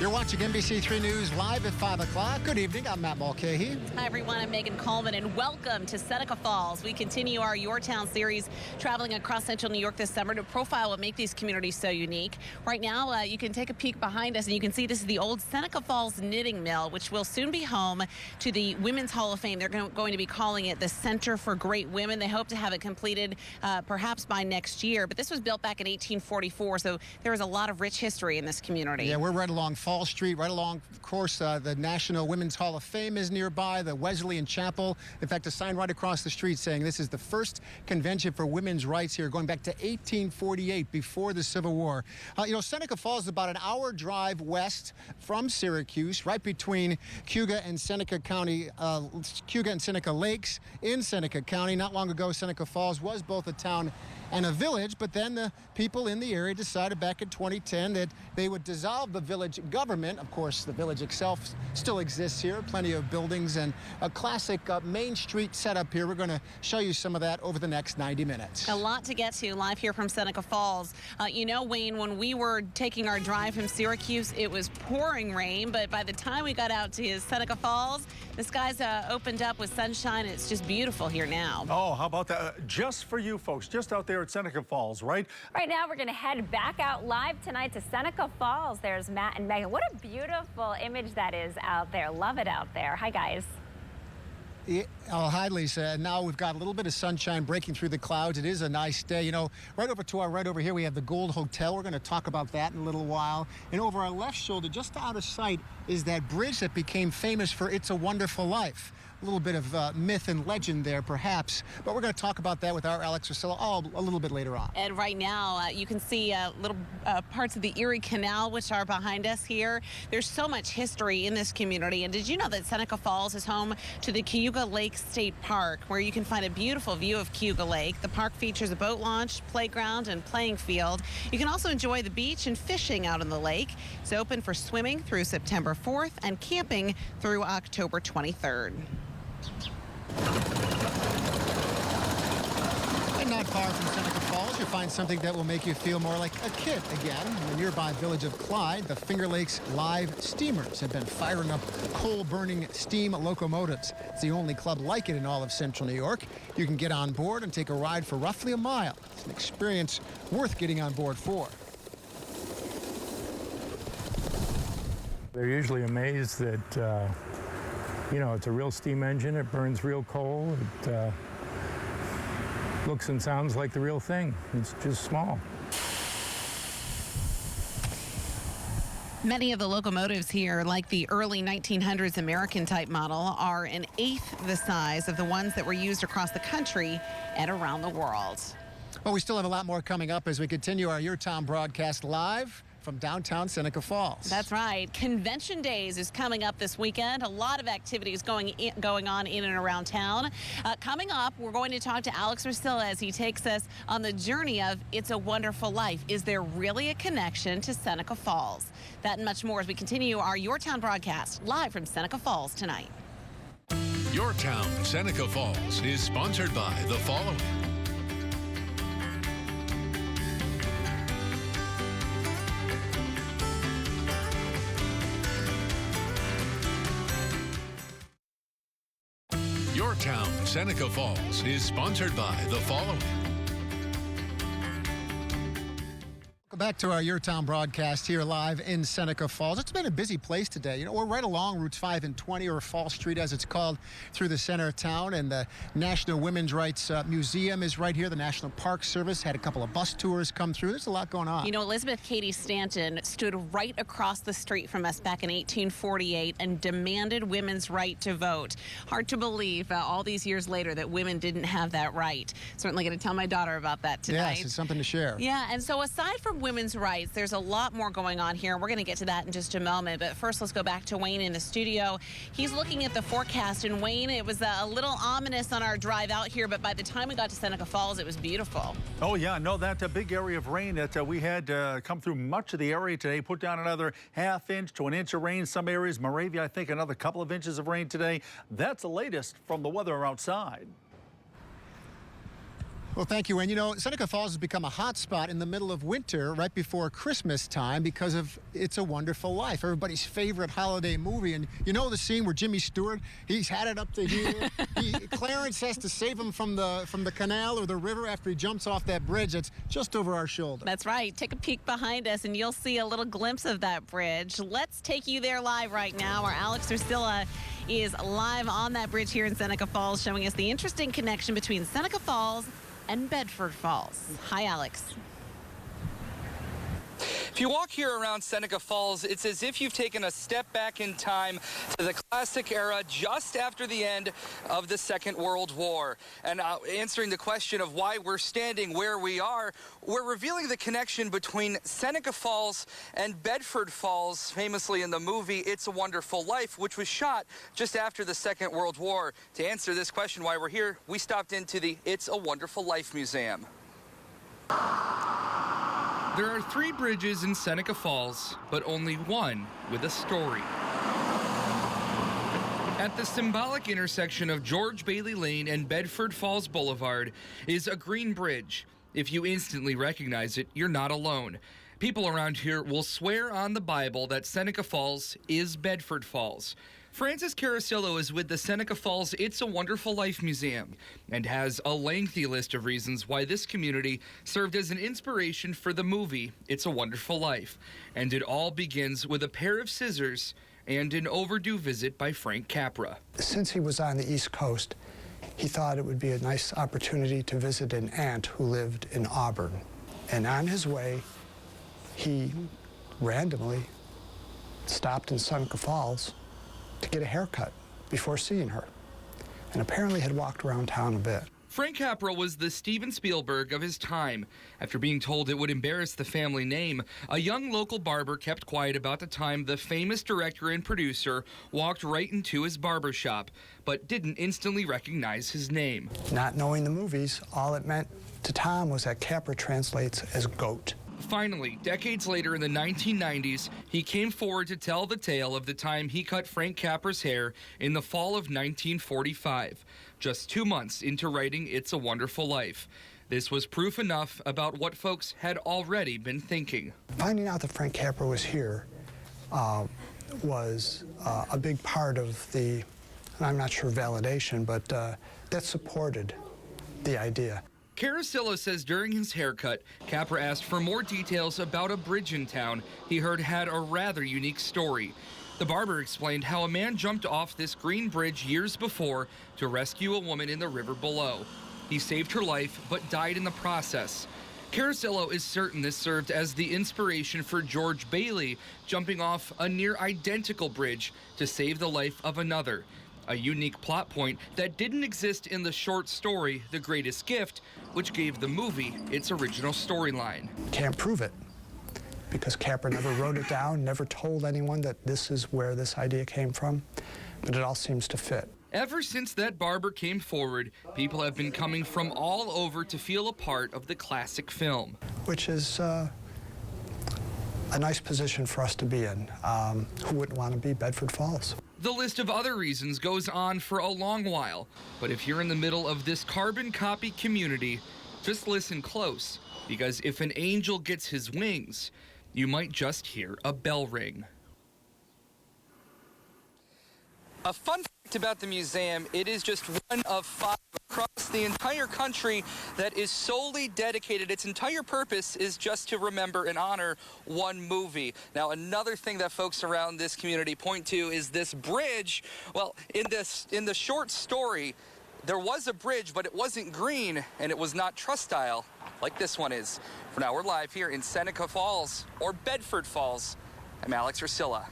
You're watching NBC3 News live at 5 o'clock. Good evening. I'm Matt Mulcahy. Hi, everyone. I'm Megan Coleman, and welcome to Seneca Falls. We continue our Your Town series, traveling across central New York this summer to profile what makes these communities so unique. Right now, you can take a peek behind us, and you can see this is the old Seneca Falls Knitting Mill, which will soon be home to the Women's Hall of Fame. They're going to be calling it the Center for Great Women. They hope to have it completed perhaps by next year, but this was built back in 1844, so there is a lot of rich history in this community. Yeah, we're right along Fall Street, right along, of course, the National Women's Hall of Fame is nearby, the Wesleyan Chapel. In fact, a sign right across the street saying this is the first convention for women's rights here, going back to 1848, before the Civil War. Seneca Falls is about an hour drive west from Syracuse, right between Cayuga and Seneca County, Cayuga and Seneca Lakes in Seneca County. Not long ago, Seneca Falls was both a town and a village, but then the people in the area decided back in 2010 that they would dissolve the village government. Of course, the village itself still exists here, plenty of buildings and a classic Main Street setup here. We're going to show you some of that over the next 90 minutes. A lot to get to live here from Seneca Falls. Wayne, when we were taking our drive from Syracuse, it was pouring rain, but by the time we got out to Seneca Falls, the skies opened up with sunshine. It's just beautiful here now. Oh, how about that? Just for you folks, just out there at Seneca Falls, right? Right now, we're going to head back out live tonight to Seneca Falls. There's Matt and Megan. What a beautiful image that is out there. Love it out there. Hi, guys. Yeah, hi, Lisa. Now we've got a little bit of sunshine breaking through the clouds. It is a nice day. Right over here, we have the Gould Hotel. We're going to talk about that in a little while. And over our left shoulder, just out of sight, is that bridge that became famous for It's a Wonderful Life. A little bit of myth and legend there, perhaps. But we're going to talk about that with our Alex Russillo a little bit later on. And right now, you can see little parts of the Erie Canal, which are behind us here. There's so much history in this community. And did you know that Seneca Falls is home to the Cayuga Lake State Park, where you can find a beautiful view of Cayuga Lake? The park features a boat launch, playground, and playing field. You can also enjoy the beach and fishing out on the lake. It's open for swimming through September 4th and camping through October 23rd. And not far from Seneca Falls, you'll find something that will make you feel more like a kid again. In the nearby village of Clyde, the Finger Lakes Live Steamers have been firing up coal-burning steam locomotives. It's the only club like it in all of central New York. You can get on board and take a ride for roughly a mile. It's an experience worth getting on board for. They're usually amazed that it's a real steam engine. It burns real coal. It looks and sounds like the real thing. It's just small. Many of the locomotives here, like the early 1900s American-type model, are an eighth the size of the ones that were used across the country and around the world. Well, we still have a lot more coming up as we continue our Your Town broadcast live from downtown Seneca Falls. That's right. Convention Days is coming up this weekend. A lot of activities going on in and around town. Coming up, we're going to talk to Alex Russillo as he takes us on the journey of It's a Wonderful Life. Is there really a connection to Seneca Falls? That and much more as we continue our Your Town broadcast live from Seneca Falls tonight. Your Town, Seneca Falls is sponsored by the following. Your Town, Seneca Falls is sponsored by the following. Welcome back to our Your Town broadcast here live in Seneca Falls. It's been a busy place today. We're right along Routes 5 and 20, or Fall Street as it's called, through the center of town. And the National Women's Rights Museum is right here. The National Park Service had a couple of bus tours come through. There's a lot going on. Elizabeth Cady Stanton stood right across the street from us back in 1848 and demanded women's right to vote. Hard to believe all these years later that women didn't have that right. Certainly going to tell my daughter about that tonight. Yes, it's something to share. Yeah, and so aside from women's rights, there's a lot more going on here. We're going to get to that in just a moment, but first let's go back to Wayne in the studio. He's looking at the forecast, and Wayne, it was a little ominous on our drive out here, but by the time we got to Seneca Falls, it was beautiful. Oh yeah, no, that big area of rain that we had come through much of the area today, put down another ½ inch to 1 inch of rain. Some areas, Moravia, I think another couple of inches of rain today. That's the latest from the weather outside. Well, thank you. And you know, Seneca Falls has become a hot spot in the middle of winter, right before Christmas time, because of It's a Wonderful Life, everybody's favorite holiday movie. And you know the scene where Jimmy Stewart, he's had it up to here. Clarence has to save him from the canal or the river after he jumps off that bridge that's just over our shoulder. That's right. Take a peek behind us and you'll see a little glimpse of that bridge. Let's take you there live right now. Our Alex Drusilla is live on that bridge here in Seneca Falls, showing us the interesting connection between Seneca Falls and Bedford Falls. Hi, Alex. If you walk here around Seneca Falls, it's as if you've taken a step back in time to the classic era just after the end of the Second World War. And answering the question of why we're standing where we are, we're revealing the connection between Seneca Falls and Bedford Falls, famously in the movie It's a Wonderful Life, which was shot just after the Second World War. To answer this question why we're here, we stopped into the It's a Wonderful Life Museum. There are 3 bridges in Seneca Falls, but only one with a story. At the symbolic intersection of George Bailey Lane and Bedford Falls Boulevard is a green bridge. If you instantly recognize it, you're not alone. People around here will swear on the Bible that Seneca Falls is Bedford Falls. Francis Carasillo is with the Seneca Falls It's a Wonderful Life Museum and has a lengthy list of reasons why this community served as an inspiration for the movie It's a Wonderful Life. And it all begins with a pair of scissors and an overdue visit by Frank Capra. Since he was on the East Coast, he thought it would be a nice opportunity to visit an aunt who lived in Auburn. And on his way, he randomly stopped in Seneca Falls to get a haircut before seeing her, and apparently had walked around town a bit. Frank Capra was the Steven Spielberg of his time. After being told it would embarrass the family name, a young local barber kept quiet about the time the famous director and producer walked right into his barber shop, but didn't instantly recognize his name. Not knowing the movies, all it meant to Tom was that Capra translates as goat. Finally, decades later in the 1990s, he came forward to tell the tale of the time he cut Frank Capra's hair in the fall of 1945, just 2 months into writing It's a Wonderful Life. This was proof enough about what folks had already been thinking. Finding out that Frank Capra was here was a big part of the, I'm not sure validation, but that supported the idea. Carasillo says during his haircut, Capra asked for more details about a bridge in town he heard had a rather unique story. The barber explained how a man jumped off this green bridge years before to rescue a woman in the river below. He saved her life, but died in the process. Carasillo is certain this served as the inspiration for George Bailey jumping off a near-identical bridge to save the life of another. A unique plot point that didn't exist in the short story, The Greatest Gift, which gave the movie its original storyline. Can't prove it, because Capra never wrote it down, never told anyone that this is where this idea came from, but it all seems to fit. Ever since that barber came forward, people have been coming from all over to feel a part of the classic film. Which is a nice position for us to be in. Who wouldn't want to be Bedford Falls? The list of other reasons goes on for a long while, but if you're in the middle of this carbon copy community, just listen close, because if an angel gets his wings, you might just hear a bell ring. A fun fact about the museum, it is just one of 5 across the entire country that is solely dedicated. Its entire purpose is just to remember and honor one movie. Now, another thing that folks around this community point to is this bridge. Well, in the short story, there was a bridge, but it wasn't green, and it was not truss style like this one is. For now, we're live here in Seneca Falls, or Bedford Falls. I'm Alex Drusilla.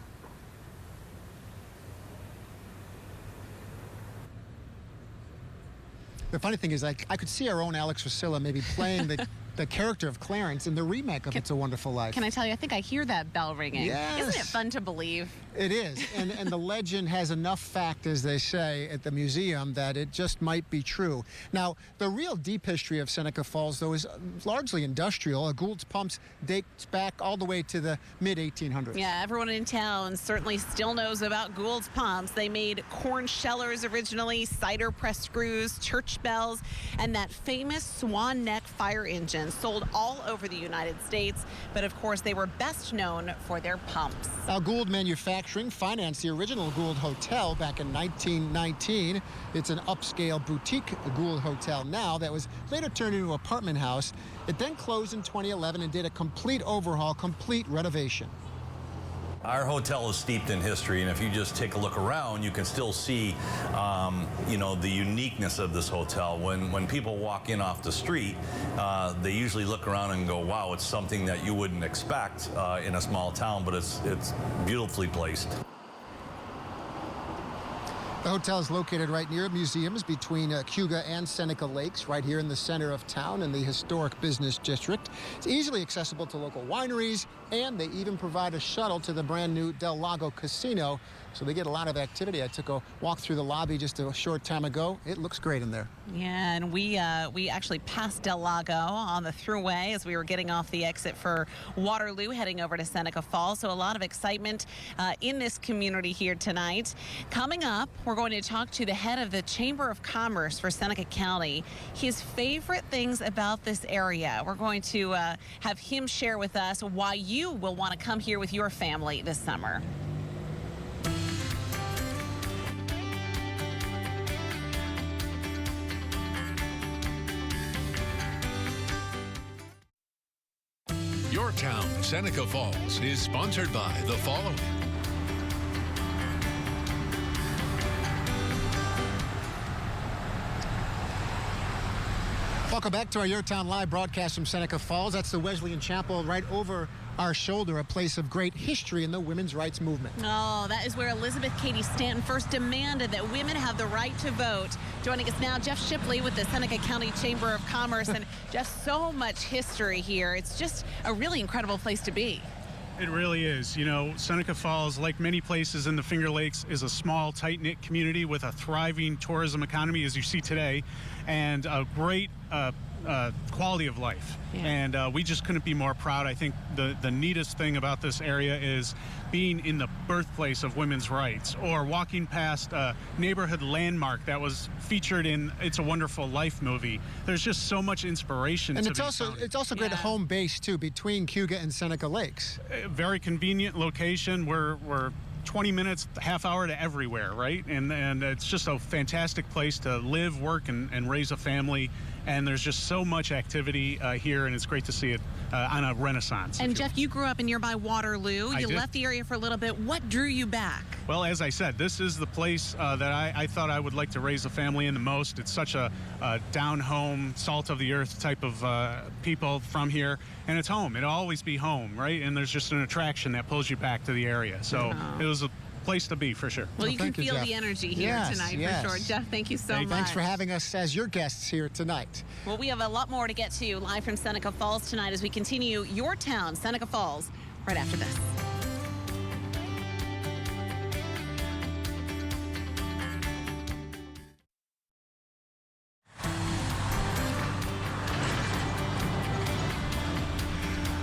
The funny thing is, I could see our own Alex Drusilla maybe playing the the character of Clarence in the remake of It's a Wonderful Life. Can I tell you, I think I hear that bell ringing. Yes. Isn't it fun to believe? It is, and the legend has enough fact, as they say at the museum, that it just might be true. Now, the real deep history of Seneca Falls, though, is largely industrial. Gould's pumps dates back all the way to the mid-1800s. Yeah, everyone in town certainly still knows about Gould's pumps. They made corn shellers originally, cider press screws, church bells, and that famous swan neck fire engine sold all over the United States. But of course, they were best known for their pumps. Now, Gould Manufacturing financed the original Gould Hotel back in 1919. It's an upscale boutique Gould Hotel now that was later turned into an apartment house. It then closed in 2011 and did a complete overhaul, complete renovation. Our hotel is steeped in history, and if you just take a look around, you can still see, you know, the uniqueness of this hotel. When people walk in off the street, they usually look around and go, wow, it's something that you wouldn't expect in a small town, but it's beautifully placed. The hotel is located right near museums between Cayuga and Seneca Lakes, right here in the center of town in the historic business district. It's easily accessible to local wineries, and they even provide a shuttle to the brand new Del Lago Casino. So they get a lot of activity. I took a walk through the lobby just a short time ago. It looks great in there. Yeah, and we actually passed Del Lago on the thruway as we were getting off the exit for Waterloo, heading over to Seneca Falls. So a lot of excitement in this community here tonight. Coming up, we're going to talk to the head of the Chamber of Commerce for Seneca County. His favorite things about this area. We're going to have him share with us why you will want to come here with your family this summer. Your town, Seneca Falls, is sponsored by the following. Welcome back to our Your Town Live broadcast from Seneca Falls. That's the Wesleyan Chapel right over our shoulder, a place of great history in the women's rights movement. Oh, that is where Elizabeth Cady Stanton first demanded that women have the right to vote. Joining us now, Jeff Shipley with the Seneca County Chamber of Commerce. And Jeff, so much history here. It's just a really incredible place to be. It really is. You know, Seneca Falls, like many places in the Finger Lakes, is a small, tight-knit community with a thriving tourism economy, as you see today, and a great quality of life. Yeah. And we just couldn't be more proud. I think the neatest thing about this area is being in the birthplace of women's rights, or walking past a neighborhood landmark that was featured in It's a Wonderful Life movie. There's just so much inspiration. And it's also great home base too, between Cayuga and Seneca Lakes. A very convenient location. We're 20 minutes, half hour to everywhere, right? And it's just a fantastic place to live, work, and raise a family. And there's just so much activity here, and it's great to see it on a renaissance. And Jeff, you grew up in nearby Waterloo. You left the area for a little bit. What drew you back? Well, as I said, this is the place that I thought I would like to raise a family in the most. It's such a down-home, salt-of-the-earth type of people from here, and it's home. It'll always be home, right? And there's just an attraction that pulls you back to the area. So it was a place to be, for sure. Well, you can feel the energy here tonight, for sure. Jeff, thank you so much. Thanks for having us as your guests here tonight. Well, we have a lot more to get to live from Seneca Falls tonight as we continue Your Town, Seneca Falls, right after this.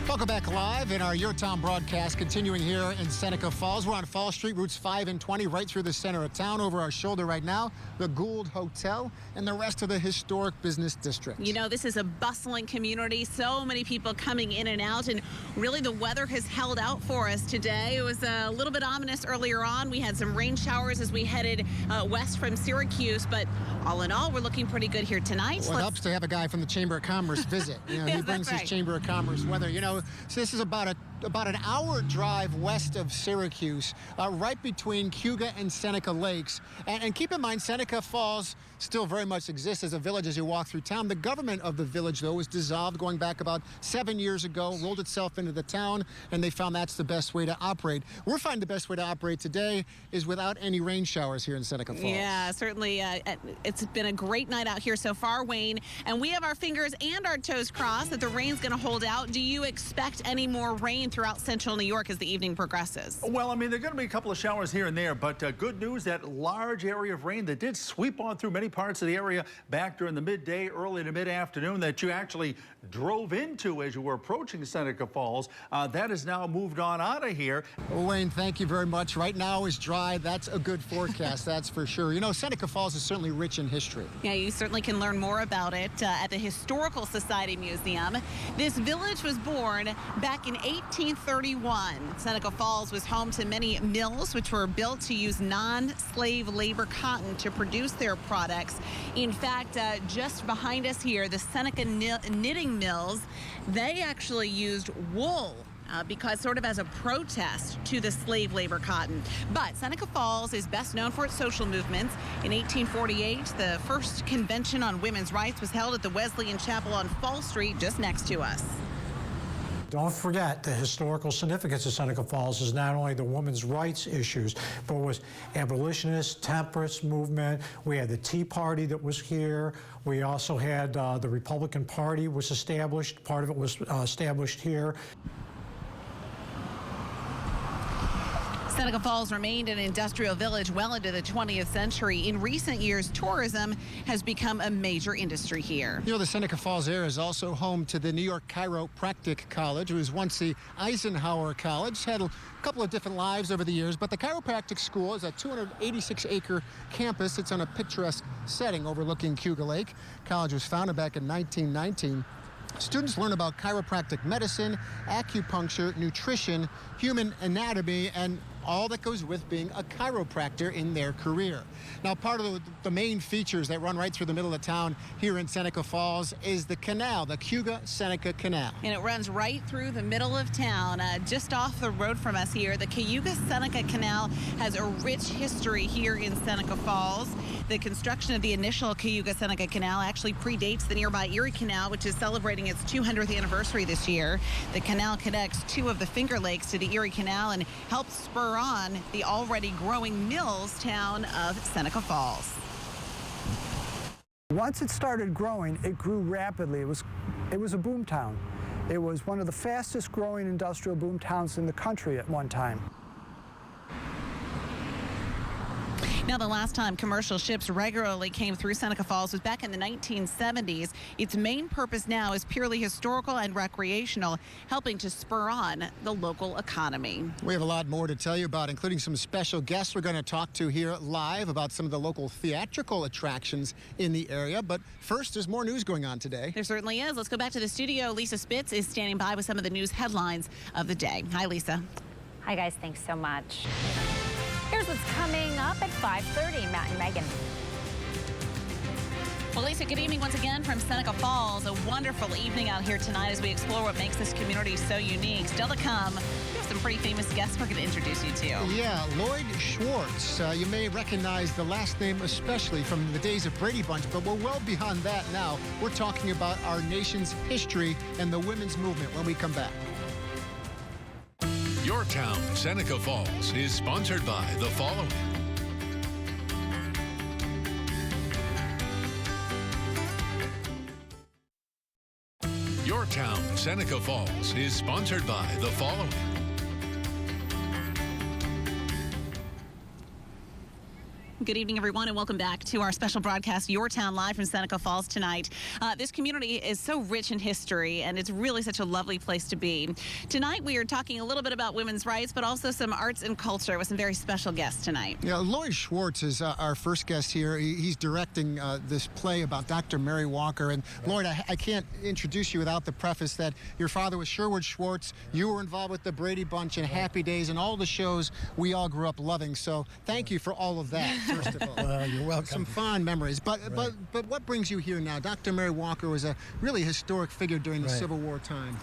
Welcome back live in our Your Town broadcast, continuing here in Seneca Falls. We're on Fall Street, routes 5 and 20, right through the center of town. Over our shoulder right now, the Gould Hotel and the rest of the historic business district. You know, this is a bustling community, so many people coming in and out, and really the weather has held out for us today. It was a little bit ominous earlier on. We had some rain showers as we headed west from Syracuse, but all in all, we're looking pretty good here tonight. Well, it helps to have a guy from the Chamber of Commerce visit. You know, he brings his Chamber of Commerce weather. You know, so this is about a about an hour drive west of Syracuse, right between Cayuga and Seneca Lakes. And keep in mind, Seneca Falls still very much exists as a village as you walk through town. The government of the village, though, was dissolved going back about 7 years ago, rolled itself into the town, and they found that's the best way to operate. We're finding the best way to operate today is without any rain showers here in Seneca Falls. Yeah, certainly. It's been a great night out here so far, Wayne, and we have our fingers and our toes crossed that the rain's going to hold out. Do you expect any more rain throughout central New York as the evening progresses? Well, I mean, there are going to be a couple of showers here and there, but good news, that large area of rain that did sweep on through many parts of the area back during the midday, early to mid-afternoon, that you actually drove into as you were approaching Seneca Falls, that has now moved on out of here. Well, Wayne, thank you very much. Right now is dry. That's a good forecast, that's for sure. You know, Seneca Falls is certainly rich in history. Yeah, you certainly can learn more about it at the Historical Society Museum. This village was born back in 1831. Seneca Falls was home to many mills which were built to use non-slave labor cotton to produce their products. In fact, just behind us here, the Seneca knitting mills, they actually used wool because sort of as a protest to the slave labor cotton. But Seneca Falls is best known for its social movements. In 1848, the first convention on women's rights was held at the Wesleyan Chapel on Fall Street, just next to us. Don't forget the historical significance of Seneca Falls is not only the women's rights issues, but it was abolitionist, temperance movement. We had the Tea Party that was here. We also had the Republican Party was established. Part of it was established here. Seneca Falls remained an industrial village well into the 20th century. In recent years, tourism has become a major industry here. You know, the Seneca Falls area is also home to the New York Chiropractic College. It was once the Eisenhower College. Had a couple of different lives over the years, but the chiropractic school is a 286-acre campus. It's on a picturesque setting overlooking Cayuga Lake. College was founded back in 1919. Students learn about chiropractic medicine, acupuncture, nutrition, human anatomy, and all that goes with being a chiropractor in their career. Now, part of the main features that run right through the middle of town here in Seneca Falls is the canal, the Cayuga-Seneca Canal. And it runs right through the middle of town, just off the road from us here. The Cayuga-Seneca Canal has a rich history here in Seneca Falls. The construction of the initial Cayuga-Seneca Canal actually predates the nearby Erie Canal, which is celebrating its 200th anniversary this year. The canal connects two of the Finger Lakes to the Erie Canal and helps spur on the already growing mills town of Seneca Falls. Once it started growing, it grew rapidly. It was a boom town. It was one of the fastest growing industrial boom towns in the country at one time. Now, the last time commercial ships regularly came through Seneca Falls was back in the 1970s. Its main purpose now is purely historical and recreational, helping to spur on the local economy. We have a lot more to tell you about, including some special guests we're going to talk to here live about some of the local theatrical attractions in the area. But first, there's more news going on today. There certainly is. Let's go back to the studio. Lisa Spitz is standing by with some of the news headlines of the day. Hi, Lisa. Hi, guys. Thanks so much. Here's what's coming up at 5:30. Matt and Megan. Well, Lisa, good evening once again from Seneca Falls. A wonderful evening out here tonight as we explore what makes this community so unique. Still to come, we have some pretty famous guests we're going to introduce you to. Yeah, Lloyd Schwartz. You may recognize the last name especially from the days of Brady Bunch, but we're well beyond that now. We're talking about our nation's history and the women's movement when we come back. Your town, Seneca Falls, is sponsored by the following. Your town, Seneca Falls, is sponsored by the following. Good evening, everyone, and welcome back to our special broadcast, Your Town, live from Seneca Falls tonight. This community is so rich in history, and it's really such a lovely place to be. Tonight, we are talking a little bit about women's rights, but also some arts and culture with some very special guests tonight. Yeah, Lloyd Schwartz is our first guest here. He's directing this play about Dr. Mary Walker. And Lloyd, I can't introduce you without the preface that your father was Sherwood Schwartz. You were involved with the Brady Bunch and Happy Days and all the shows we all grew up loving. So thank you for all of that. First of all. Well, you're welcome. Some fond memories. But what brings you here now? Dr. Mary Walker was a really historic figure during the Civil War time.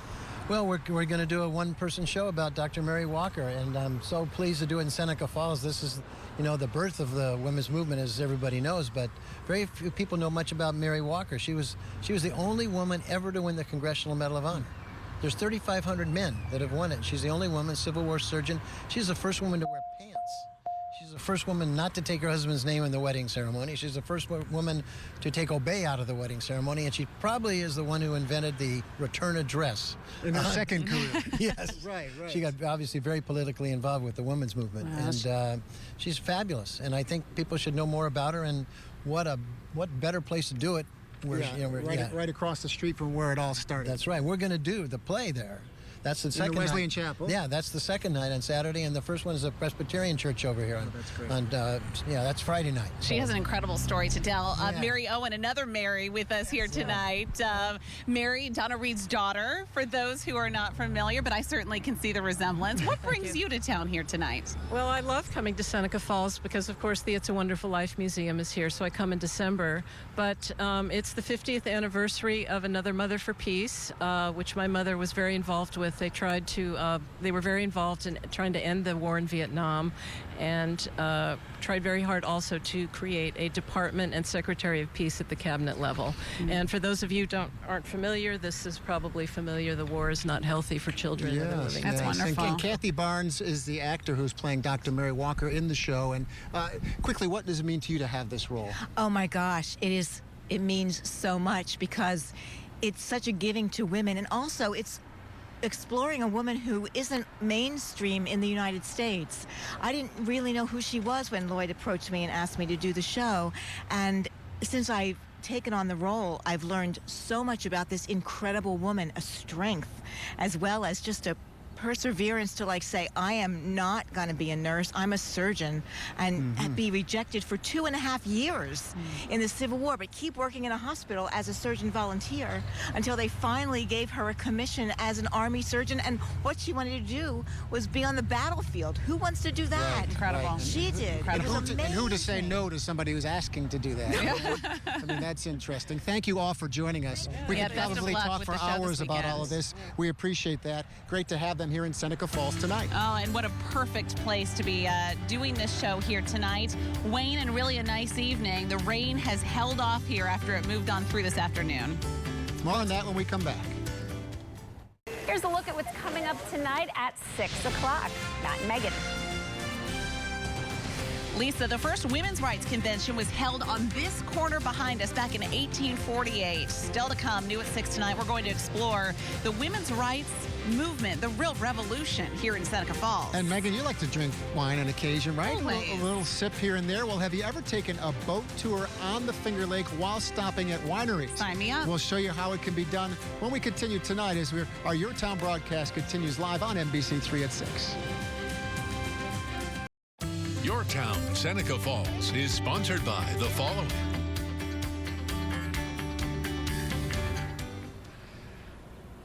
Well, we're going to do a one-person show about Dr. Mary Walker, and I'm so pleased to do it in Seneca Falls. This is, the birth of the women's movement, as everybody knows, but very few people know much about Mary Walker. She was the only woman ever to win the Congressional Medal of Honor. There's 3,500 men that have won it. She's the only woman, Civil War surgeon. She's the first woman to wear pants. She's the first woman not to take her husband's name in the wedding ceremony. She's the first woman to take obey out of the wedding ceremony, and she probably is the one who invented the return address. In her second career. Yes. Right. She got obviously very politically involved with the women's movement, and she's fabulous. And I think people should know more about her, and what better place to do it. Right across the street from where it all started. That's right. We're going to do the play there. That's the second the Wesleyan night. Chapel. Yeah, that's the second night on Saturday, and the first one is the Presbyterian Church over here. That's great. And that's Friday night. She has an incredible story to tell. Mary Owen, another Mary with us here tonight. Mary, Donna Reed's daughter, for those who are not familiar, but I certainly can see the resemblance. What brings you to town here tonight? Well, I love coming to Seneca Falls because, of course, the It's a Wonderful Life Museum is here, so I come in December. But it's the 50th anniversary of Another Mother for Peace, which my mother was very involved with. They were very involved in trying to end the war in Vietnam, and tried very hard also to create a Department and Secretary of Peace at the cabinet level. And for those of you who aren't familiar, this is probably familiar. The war is not healthy for children. Yes, that's wonderful. And Kathy Barnes is the actor who's playing Dr. Mary Walker in the show. And quickly, what does it mean to you to have this role? Oh my gosh, it means so much because it's such a giving to women, and also it's exploring a woman who isn't mainstream in the United States. I didn't really know who she was when Lloyd approached me and asked me to do the show, and since I've taken on the role, I've learned so much about this incredible woman, a strength, as well as just a perseverance to say, I am not going to be a nurse, I'm a surgeon, and be rejected for 2.5 years in the Civil War, but keep working in a hospital as a surgeon volunteer until they finally gave her a commission as an Army surgeon, and what she wanted to do was be on the battlefield. Who wants to do that? Right, incredible. Right. She did. And who to say no to somebody who's asking to do that? I mean, that's interesting. Thank you all for joining us. We could probably talk for hours about all of this. We appreciate that. Great to have them here in Seneca Falls tonight. Oh, and what a perfect place to be doing this show here tonight. Wayne, and really a nice evening. The rain has held off here after it moved on through this afternoon. More on that when we come back. Here's a look at what's coming up tonight at 6 o'clock. Matt and Megan. Lisa, the first women's rights convention was held on this corner behind us back in 1848. Still to come, new at 6 tonight, we're going to explore the women's rights movement, the real revolution here in Seneca Falls. And Megan, you like to drink wine on occasion, right? Always. A little sip here and there. Well, have you ever taken a boat tour on the Finger Lake while stopping at wineries? Sign me up. We'll show you how it can be done when we continue tonight as our Your Town broadcast continues live on NBC3 at 6. Your Town, Seneca Falls is sponsored by the following.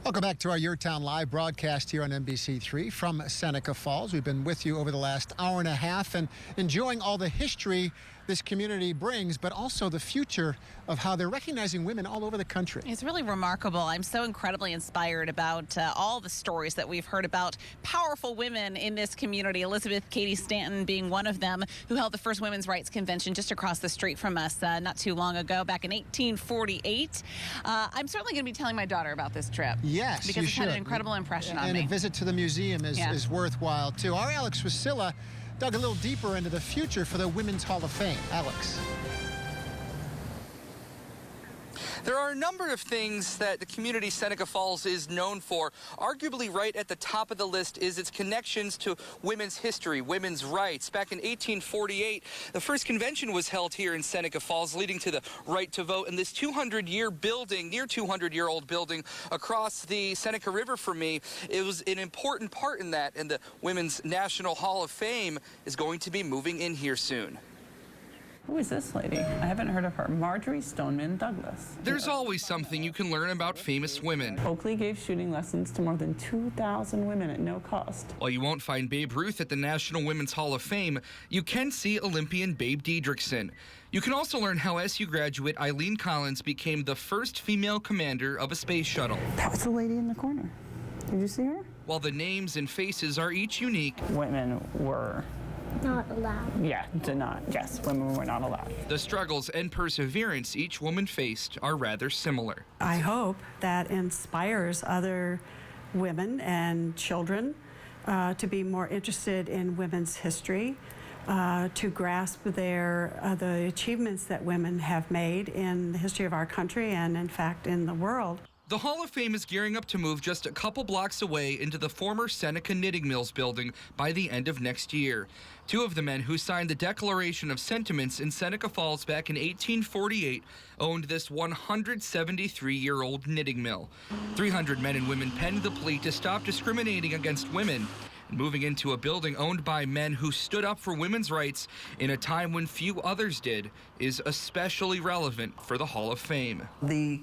Welcome back to our Your Town Live broadcast here on NBC3 from Seneca Falls. We've been with you over the last hour and a half and enjoying all the history this community brings, but also the future of how they're recognizing women all over the country. It's really remarkable. I'm so incredibly inspired about all the stories that we've heard about powerful women in this community. Elizabeth Cady Stanton being one of them, who held the first women's rights convention just across the street from us not too long ago, back in 1848. I'm certainly going to be telling my daughter about this trip. Yes, because you it's should. had an incredible impression on me. And a visit to the museum is worthwhile, too. Our Alex Wasilla dug a little deeper into the future for the Women's Hall of Fame. Alex. There are a number of things that the community Seneca Falls is known for. Arguably right at the top of the list is its connections to women's history, women's rights. Back in 1848, the first convention was held here in Seneca Falls, leading to the right to vote. And this 200-year building, near 200-year-old building across the Seneca River from me, it was an important part in that. And the Women's National Hall of Fame is going to be moving in here soon. Who is this lady? I haven't heard of her. Marjorie Stoneman Douglas. There's always something you can learn about famous women. Oakley gave shooting lessons to more than 2,000 women at no cost. While you won't find Babe Ruth at the National Women's Hall of Fame, you can see Olympian Babe Diedrichson. You can also learn how SU graduate Eileen Collins became the first female commander of a space shuttle. That was the lady in the corner. Did you see her? While the names and faces are each unique, Women were not allowed. Yeah, yes, women were not allowed. the struggles and perseverance each woman faced are rather similar. I hope that inspires other women and children to be more interested in women's history, to grasp the achievements that women have made in the history of our country and, in fact, in the world. The Hall of Fame is gearing up to move just a couple blocks away into the former Seneca Knitting Mills building by the end of next year. Two of the men who signed the Declaration of Sentiments in Seneca Falls back in 1848 owned this 173-year-old knitting mill. 300 men and women penned the plea to stop discriminating against women. Moving into a building owned by men who stood up for women's rights in a time when few others did is especially relevant for the Hall of Fame. The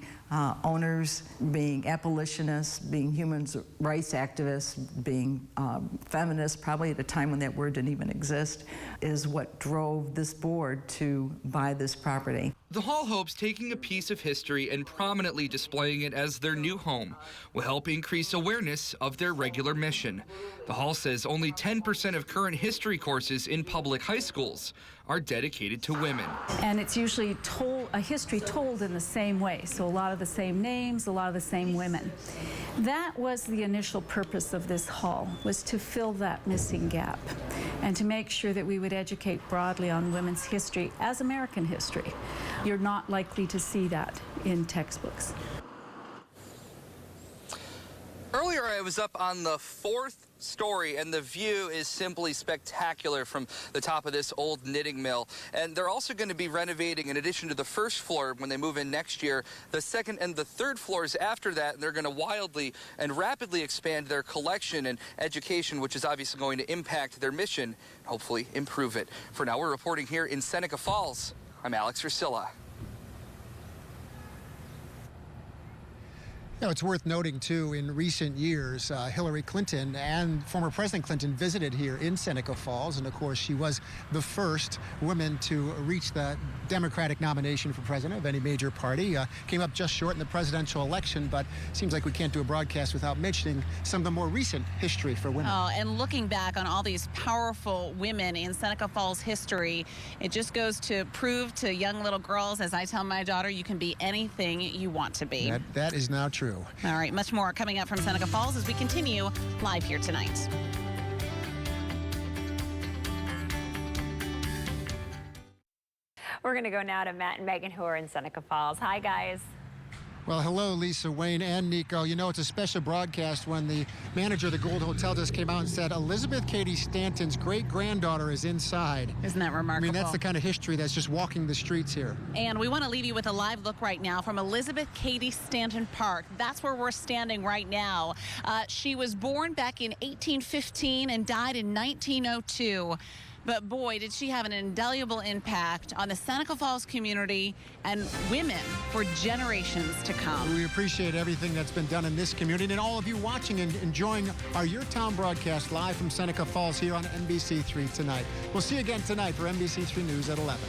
owners being abolitionists, being human rights activists, being feminists, probably at a time when that word didn't even exist, is what drove this board to buy this property. The Hall hopes taking a piece of history and prominently displaying it as their new home will help increase awareness of their regular mission. The Hall says only 10% of current history courses in public high schools are dedicated to women. And it's usually a history told in the same way, so a lot of the same names, a lot of the same women. That was the initial purpose of this hall, was to fill that missing gap and to make sure that we would educate broadly on women's history as American history. You're not likely to see that in textbooks. Earlier, I was up on the 4th story, and the view is simply spectacular from the top of this old knitting mill. And they're also going to be renovating, in addition to the first floor when they move in next year, the second and the third floors after that. And they're going to wildly and rapidly expand their collection and education, which is obviously going to impact their mission, hopefully improve it. For now, we're reporting here in Seneca Falls. I'm Alex Rusilla. You know, it's worth noting, too, in recent years, Hillary Clinton and former President Clinton visited here in Seneca Falls. And, of course, she was the first woman to reach the Democratic nomination for president of any major party. Came up just short in the presidential election, but seems like we can't do a broadcast without mentioning some of the more recent history for women. Oh, and looking back on all these powerful women in Seneca Falls history, it just goes to prove to young little girls, as I tell my daughter, you can be anything you want to be. That is now true. All right, much more coming up from Seneca Falls as we continue live here tonight. We're going to go now to Matt and Megan, who are in Seneca Falls. Hi, guys. Well, hello, Lisa, Wayne, and Nico. You know, it's a special broadcast when the manager of the Gould Hotel just came out and said Elizabeth Cady Stanton's great-granddaughter is inside. Isn't that remarkable? I mean, that's the kind of history that's just walking the streets here. And we want to leave you with a live look right now from Elizabeth Cady Stanton Park. That's where we're standing right now. She was born back in 1815 and died in 1902. But boy, did she have an indelible impact on the Seneca Falls community and women for generations to come. We appreciate everything that's been done in this community and all of you watching and enjoying our Your Town broadcast live from Seneca Falls here on NBC3 tonight. We'll see you again tonight for NBC3 News at 11.